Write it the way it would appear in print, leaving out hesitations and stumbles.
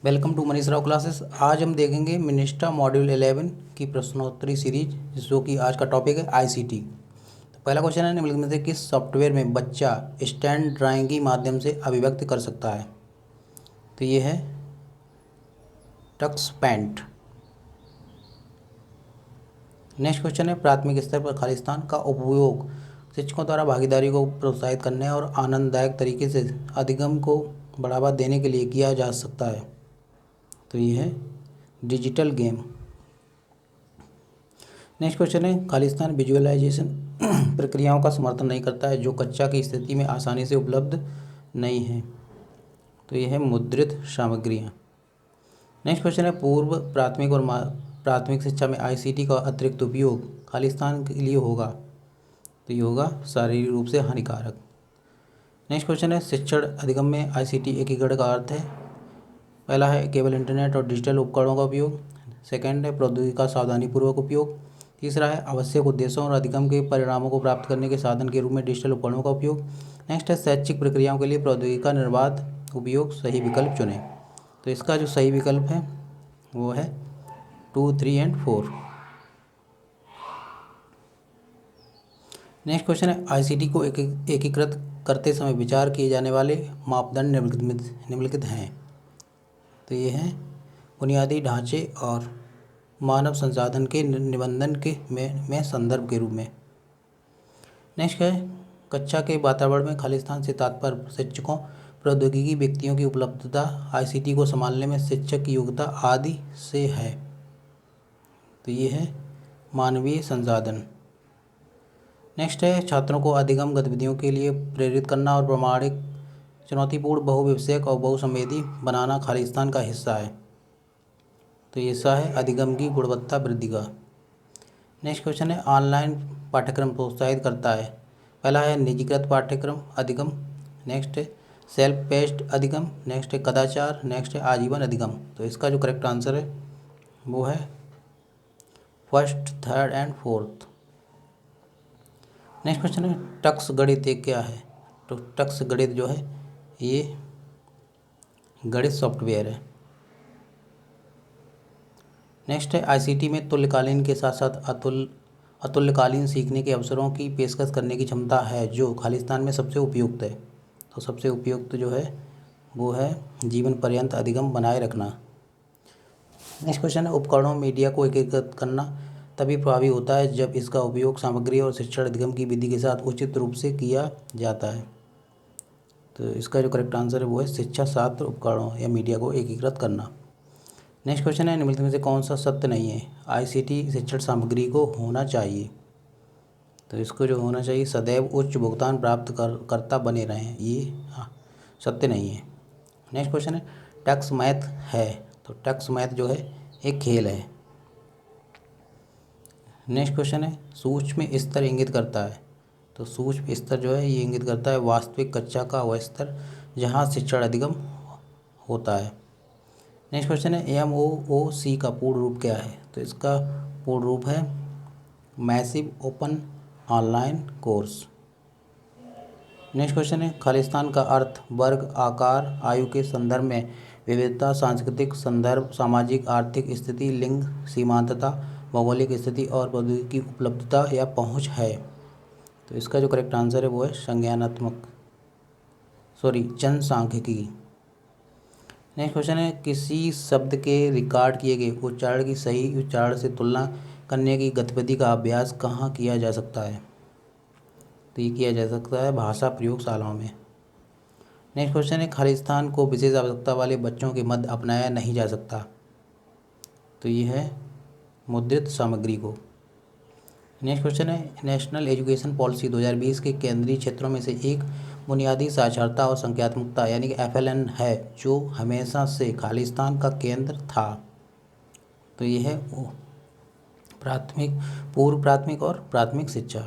Welcome to Manish Rao classes. आज हम देखेंगे मिनिस्टा मॉड्यूल 11 की प्रश्नोत्तरी सीरीज, जो कि आज का टॉपिक है आईसीटी। तो पहला क्वेश्चन है, निम्नलिखित में से किस सॉफ्टवेयर में बच्चा स्टैंड ड्राइंग के माध्यम से अभिव्यक्त कर सकता है? तो ये है टक्स पेंट। नेक्स्ट क्वेश्चन है, प्राथमिक स्तर पर खालिस्तान का उपयोग शिक्षकों द्वारा भागीदारी को प्रोत्साहित करने और आनंददायक तरीके से अधिगम को बढ़ावा देने के लिए किया जा सकता है। तो ये है डिजिटल गेम। नेक्स्ट क्वेश्चन है, खालिस्तान विजुअलाइजेशन प्रक्रियाओं का समर्थन नहीं करता है जो कक्षा की स्थिति में आसानी से उपलब्ध नहीं है। तो ये है मुद्रित सामग्रियाँ। नेक्स्ट क्वेश्चन है, पूर्व प्राथमिक और प्राथमिक शिक्षा में आईसीटी का अतिरिक्त उपयोग खालिस्तान के लिए होगा। तो ये होगा शारीरिक रूप से हानिकारक। नेक्स्ट क्वेश्चन है, शिक्षण अधिगम में आईसीटी एकीकरण का अर्थ है। पहला है केवल इंटरनेट और डिजिटल उपकरणों का उपयोग। सेकंड है प्रौद्योगिकी का सावधानीपूर्वक उपयोग। तीसरा है आवश्यक उद्देश्यों और अधिगम के परिणामों को प्राप्त करने के साधन के रूप में डिजिटल उपकरणों का उपयोग। नेक्स्ट है शैक्षिक प्रक्रियाओं के लिए प्रौद्योगिकी का निर्बाध उपयोग। सही विकल्प चुनें। तो इसका जो सही विकल्प है वो है 2, 3 एंड 4। नेक्स्ट क्वेश्चन है, आईसीटी को एकीकृत करते समय विचार किए जाने वाले मापदंड निम्नलिखित हैं। तो ये हैं बुनियादी ढांचे और मानव संसाधन के निबंधन के में संदर्भ के रूप में। नेक्स्ट है, कक्षा के वातावरण में खालिस्तान से तात्पर्य शिक्षकों, प्रौद्योगिकी व्यक्तियों की उपलब्धता, आईसीटी को संभालने में शिक्षक की योग्यता आदि से है। तो ये है मानवीय संसाधन। नेक्स्ट है, छात्रों को अधिगम गतिविधियों के लिए प्रेरित करना और प्रामाणिक चुनौतीपूर्ण बहुविषयक और बहुसंवेदी बनाना खालिस्तान का हिस्सा है। तो ये हिस्सा है अधिगम की गुणवत्ता वृद्धि का। नेक्स्ट क्वेश्चन है, ऑनलाइन पाठ्यक्रम प्रोत्साहित करता है। पहला है निजीकृत पाठ्यक्रम अधिगम। नेक्स्ट है सेल्फ पेस्ड अधिगम। नेक्स्ट है कदाचार। नेक्स्ट है आजीवन अधिगम। तो इसका जो करेक्ट आंसर है वो है first, third and fourth. Next question है, टक्स गणित ये क्या है? तो टक्स गणित जो है ये गणित सॉफ्टवेयर है। नेक्स्ट है, आईसीटी में तुल्यकालीन के साथ साथ अतुल्यकालीन सीखने के अवसरों की पेशकश करने की क्षमता है जो खालिस्तान में सबसे उपयुक्त है। तो सबसे उपयुक्त जो है वो है जीवन पर्यंत अधिगम बनाए रखना। नेक्स्ट क्वेश्चन है, उपकरणों मीडिया को एकीकृत करना तभी प्रभावी होता है जब इसका उपयोग सामग्री और शिक्षण अधिगम की विधि के साथ उचित रूप से किया जाता है। तो इसका जो करेक्ट आंसर है वो है शिक्षा शास्त्र उपकरणों या मीडिया को एकीकृत करना। नेक्स्ट क्वेश्चन है, निम्नलिखित में से कौन सा सत्य नहीं है? आईसीटी शिक्षण सामग्री को होना चाहिए। तो इसको जो होना चाहिए सदैव उच्च भुगतान प्राप्त करता बने रहें, ये सत्य नहीं है। नेक्स्ट क्वेश्चन है, टक्स मैथ है। तो टक्स मैथ जो है एक खेल है। नेक्स्ट क्वेश्चन है, सूक्ष्म स्तर इंगित करता है। तो सूक्ष्म स्तर जो है ये इंगित करता है वास्तविक कक्षा का वह स्तर जहाँ शिक्षण अधिगम होता है। नेक्स्ट क्वेश्चन है, MOOC का पूर्ण रूप क्या है? तो इसका पूर्ण रूप है massive open online course. Next question है, खालिस्तान का अर्थ वर्ग, आकार, आयु के संदर्भ में विविधता, सांस्कृतिक संदर्भ, सामाजिक आर्थिक स्थिति, लिंग, सीमांतता, भौगोलिक स्थिति और प्रौद्योगिकी की उपलब्धता या पहुंच है। तो इसका जो करेक्ट आंसर है वो है जनसांख्यिकी। नेक्स्ट क्वेश्चन है, किसी शब्द के रिकॉर्ड किए गए उच्चारण की सही उच्चारण से तुलना करने की गतिविधि का अभ्यास कहाँ किया जा सकता है? तो ये किया जा सकता है भाषा प्रयोगशालाओं में। नेक्स्ट क्वेश्चन है, खालिस्तान को विशेष आवश्यकता वाले बच्चों के मध्य अपनाया नहीं जा सकता। तो ये है मुद्रित सामग्री को। नेक्स्ट क्वेश्चन है, नेशनल एजुकेशन पॉलिसी 2020 के केंद्रीय क्षेत्रों में से एक बुनियादी साक्षरता और संख्यात्मकता यानी कि FLN है जो हमेशा से खालिस्तान का केंद्र था। तो ये है प्राथमिक, पूर्व प्राथमिक और प्राथमिक शिक्षा।